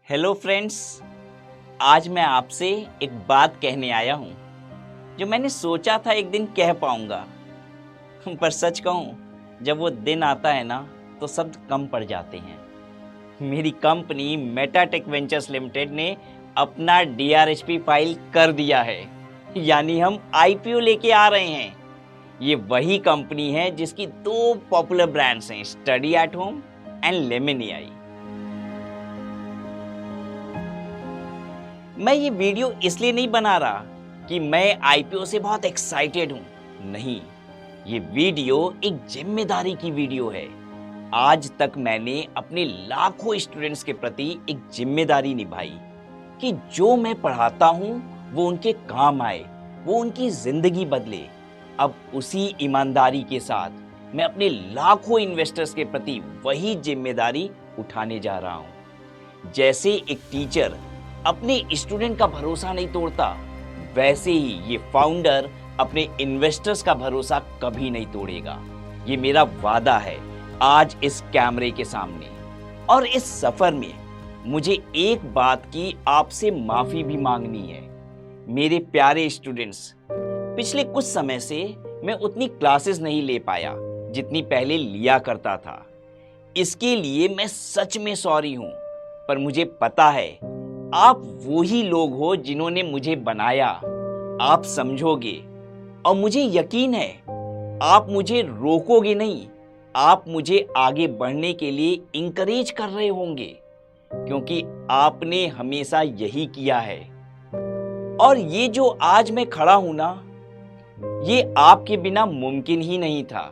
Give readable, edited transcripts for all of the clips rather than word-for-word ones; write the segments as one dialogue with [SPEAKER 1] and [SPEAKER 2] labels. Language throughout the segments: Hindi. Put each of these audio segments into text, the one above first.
[SPEAKER 1] हेलो फ्रेंड्स, आज मैं आपसे एक बात कहने आया हूँ जो मैंने सोचा था एक दिन कह पाऊँगा। पर सच कहूँ, जब वो दिन आता है ना तो शब्द कम पड़ जाते हैं। मेरी कंपनी मेटाटेक वेंचर्स लिमिटेड ने अपना डीआरएचपी फाइल कर दिया है, यानी हम आईपीओ लेके आ रहे हैं। ये वही कंपनी है जिसकी दो पॉपुलर ब्रांड्स हैं, study at home and lemon AI. मैं ये वीडियो इसलिए नहीं बना रहा कि मैं आईपीओ से बहुत एक्साइटेड हूं। नहीं, ये वीडियो एक जिम्मेदारी की वीडियो है। आज तक मैंने अपने लाखों स्टूडेंट्स के प्रति एक जिम्मेदारी निभाई कि जो मैं पढ़ाता हूं वो उनके काम आए, वो उनकी जिंदगी बदले। अब उसी ईमानदारी के साथ मैं अपने लाखों इन्वेस्टर्स के प्रति वही जिम्मेदारी उठाने जा रहा हूं। जैसे एक टीचर अपने स्टूडेंट का भरोसा नहीं तोड़ता, वैसे ही ये फाउंडर अपने इन्वेस्टर्स का भरोसा कभी नहीं तोड़ेगा। ये मेरा वादा है आज इस कैमरे के सामने। और इस सफर में मुझे एक बात की आपसे माफी भी मांगनी है। मेरे प्यारे स्टूडेंट्स, पिछले कुछ समय से मैं उतनी क्लासेस नहीं ले पाया जितनी पहले लिया करता था। इसके लिए मैं सच में सॉरी हूं, पर मुझे पता है आप वो ही लोग हो जिन्होंने मुझे बनाया। आप समझोगे और मुझे यकीन है आप मुझे रोकोगे नहीं, आप मुझे आगे बढ़ने के लिए इंकरेज कर रहे होंगे, क्योंकि आपने हमेशा यही किया है। और ये जो आज मैं खड़ा हूं ना, ये आपके बिना मुमकिन ही नहीं था।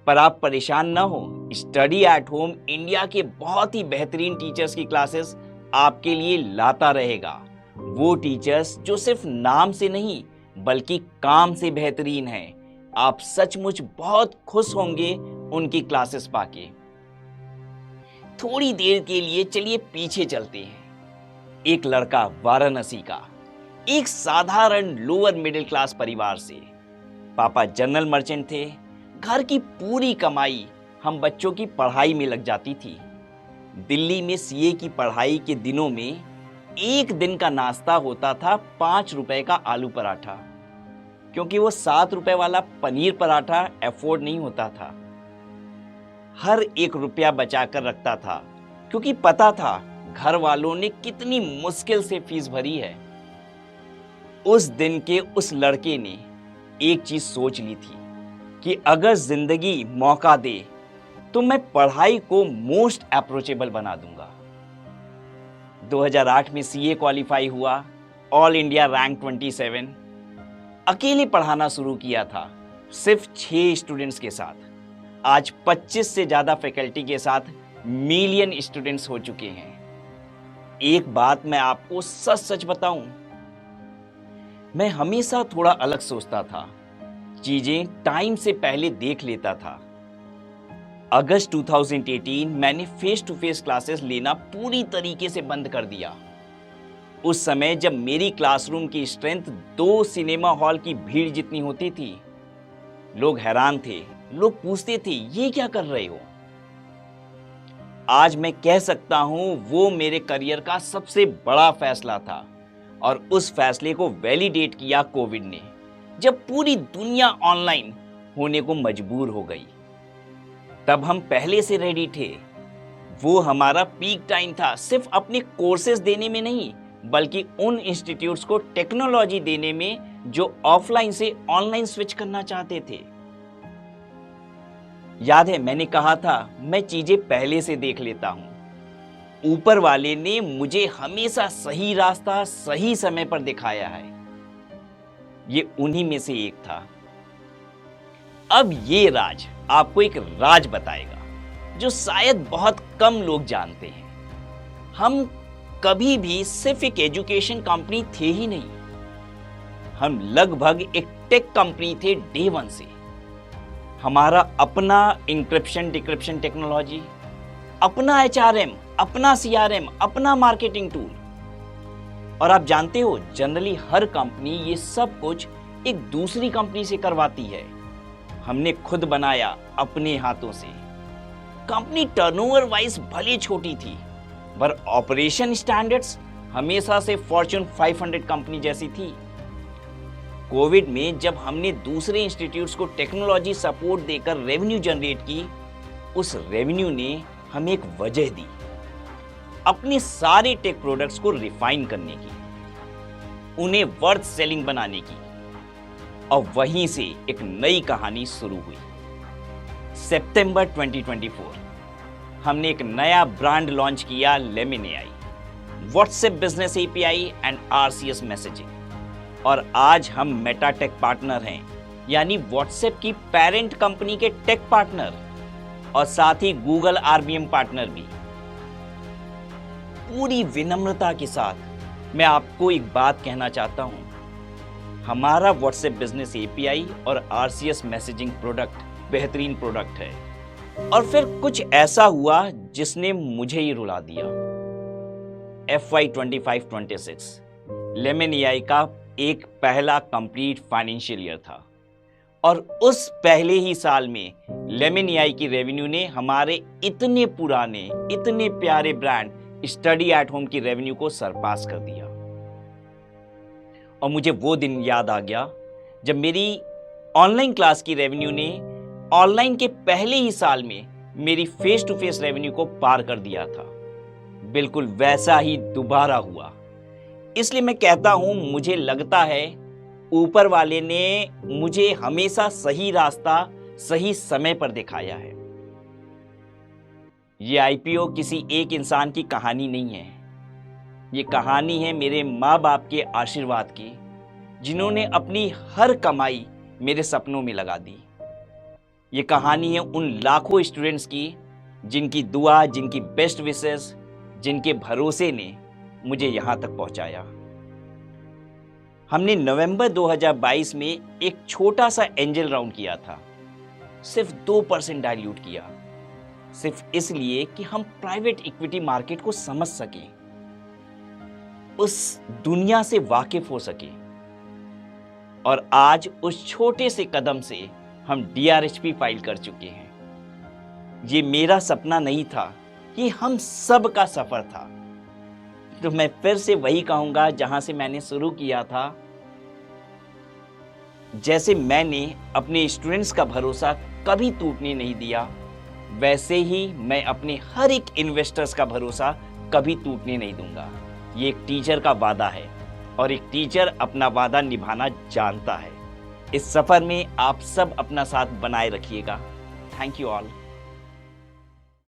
[SPEAKER 1] पर आप परेशान ना हो, स्टडी एट होम इंडिया के बहुत ही बेहतरीन टीचर्स की क्लासेस आपके लिए लाता रहेगा। वो टीचर्स जो सिर्फ नाम से नहीं बल्कि काम से बेहतरीन हैं। आप सचमुच बहुत खुश होंगे उनकी क्लासेस पाके। थोड़ी देर के लिए चलिए पीछे चलते हैं। एक लड़का वाराणसी का, एक साधारण लोअर मिडिल क्लास परिवार से। पापा जनरल मर्चेंट थे। घर की पूरी कमाई हम बच्चों की पढ़ाई में लग जाती थी। दिल्ली में सीए की पढ़ाई के दिनों में एक दिन का नाश्ता होता था 5 रुपए का आलू पराठा, क्योंकि वो 7 रुपए वाला पनीर पराठा अफोर्ड नहीं होता था। हर एक रुपया बचा कर रखता था, क्योंकि पता था घर वालों ने कितनी मुश्किल से फीस भरी है। उस दिन के उस लड़के ने एक चीज सोच ली थी कि अगर जिंदगी मौका दे तो मैं पढ़ाई को मोस्ट अप्रोचेबल बना दूंगा। 2008 में सीए क्वालिफाई हुआ, ऑल इंडिया रैंक 27। अकेले पढ़ाना शुरू किया था, सिर्फ 6 स्टूडेंट्स के साथ। आज 25 से ज्यादा फैकल्टी के साथ मिलियन स्टूडेंट्स हो चुके हैं। एक बात मैं आपको सच सच बताऊं, मैं हमेशा थोड़ा अलग सोचता था, चीजें टाइम से पहले देख लेता था। अगस्त 2018 मैंने फेस टू फेस क्लासेस लेना पूरी तरीके से बंद कर दिया। उस समय जब मेरी क्लासरूम की स्ट्रेंथ 2 सिनेमा हॉल की भीड़ जितनी होती थी। लोग हैरान थे, लोग पूछते थे ये क्या कर रहे हो। आज मैं कह सकता हूं वो मेरे करियर का सबसे बड़ा फैसला था, और उस फैसले को वैलिडेट किया कोविड ने, जब पूरी दुनिया ऑनलाइन होने को मजबूर हो गई। तब हम पहले से रेडी थे। वो हमारा पीक टाइम था, सिर्फ अपने कोर्सेज देने में नहीं बल्कि उन इंस्टीट्यूट्स को टेक्नोलॉजी देने में जो ऑफलाइन से ऑनलाइन स्विच करना चाहते थे। याद है मैंने कहा था मैं चीजें पहले से देख लेता हूं। ऊपर वाले ने मुझे हमेशा सही रास्ता सही समय पर दिखाया है। ये उन्हीं में से एक था। अब ये राज आपको एक राज बताएगा जो शायद बहुत कम लोग जानते हैं। हम कभी भी सिर्फ एक एजुकेशन कंपनी थे ही नहीं, हम लगभग एक टेक कंपनी थे डे 1 से। हमारा अपना इंक्रिप्शन डिक्रिप्शन टेक्नोलॉजी, अपना एचआरएम, अपना सीआरएम, अपना मार्केटिंग टूल। और आप जानते हो जनरली हर कंपनी ये सब कुछ एक दूसरी कंपनी से करवाती है। हमने खुद बनाया अपने हाथों से। कंपनी टर्नओवर वाइज भले छोटी थी, पर ऑपरेशन स्टैंडर्ड्स हमेशा से फॉर्च्यून 500 कंपनी जैसी थी। कोविड में जब हमने दूसरे इंस्टीट्यूट्स को टेक्नोलॉजी सपोर्ट देकर रेवेन्यू जनरेट की, उस रेवेन्यू ने हमें एक वजह दी अपने सारे टेक प्रोडक्ट्स को रिफाइन करने की, उन्हें वर्थ सेलिंग बनाने की। और वहीं से एक नई कहानी शुरू हुई। सितंबर 2024 हमने एक नया ब्रांड लॉन्च किया, lemon AI, WhatsApp business API and RCS messaging. और आज हम मेटा टेक पार्टनर हैं, यानी व्हाट्सएप की पेरेंट कंपनी के टेक पार्टनर और साथ ही गूगल RBM पार्टनर भी। पूरी विनम्रता के साथ मैं आपको एक बात कहना चाहता हूं, हमारा व्हाट्सएप बिजनेस API और RCS मैसेजिंग प्रोडक्ट बेहतरीन प्रोडक्ट है। और फिर कुछ ऐसा हुआ जिसने मुझे ही रुला दिया। FY 25-26 लेमन AI का एक पहला कंप्लीट फाइनेंशियल ईयर था और उस पहले ही साल में लेमन AI की रेवेन्यू ने हमारे इतने पुराने, इतने प्यारे ब्रांड स्टडी एट होम की रेवेन्यू को सरपास कर दिया। और मुझे वो दिन याद आ गया जब मेरी ऑनलाइन क्लास की रेवेन्यू ने ऑनलाइन के पहले ही साल में मेरी फेस टू फेस रेवेन्यू को पार कर दिया था। बिल्कुल वैसा ही दोबारा हुआ। इसलिए मैं कहता हूं, मुझे लगता है ऊपर वाले ने मुझे हमेशा सही रास्ता सही समय पर दिखाया है। ये IPO किसी एक इंसान की कहानी नहीं है, ये कहानी है मेरे माँ बाप के आशीर्वाद की, जिन्होंने अपनी हर कमाई मेरे सपनों में लगा दी। ये कहानी है उन लाखों स्टूडेंट्स की जिनकी दुआ, जिनकी बेस्ट विशेस, जिनके भरोसे ने मुझे यहां तक पहुंचाया। हमने नवंबर 2022 में एक छोटा सा एंजल राउंड किया था, सिर्फ 2% डाइल्यूट किया, सिर्फ इसलिए कि हम प्राइवेट इक्विटी मार्केट को समझ सकें, उस दुनिया से वाकिफ हो सके। और आज उस छोटे से कदम से हम DRHP फाइल कर चुके हैं। ये मेरा सपना नहीं था, ये हम सब का सफर था। तो मैं फिर से वही कहूंगा जहां से मैंने शुरू किया था, जैसे मैंने अपने स्टूडेंट्स का भरोसा कभी टूटने नहीं दिया, वैसे ही मैं अपने हर एक इन्वेस्टर्स का भरोसा कभी टूटने नहीं दूंगा। ये एक टीचर का वादा है और एक टीचर अपना वादा निभाना जानता है। इस सफर में आप सब अपना साथ बनाए रखिएगा। Thank you all.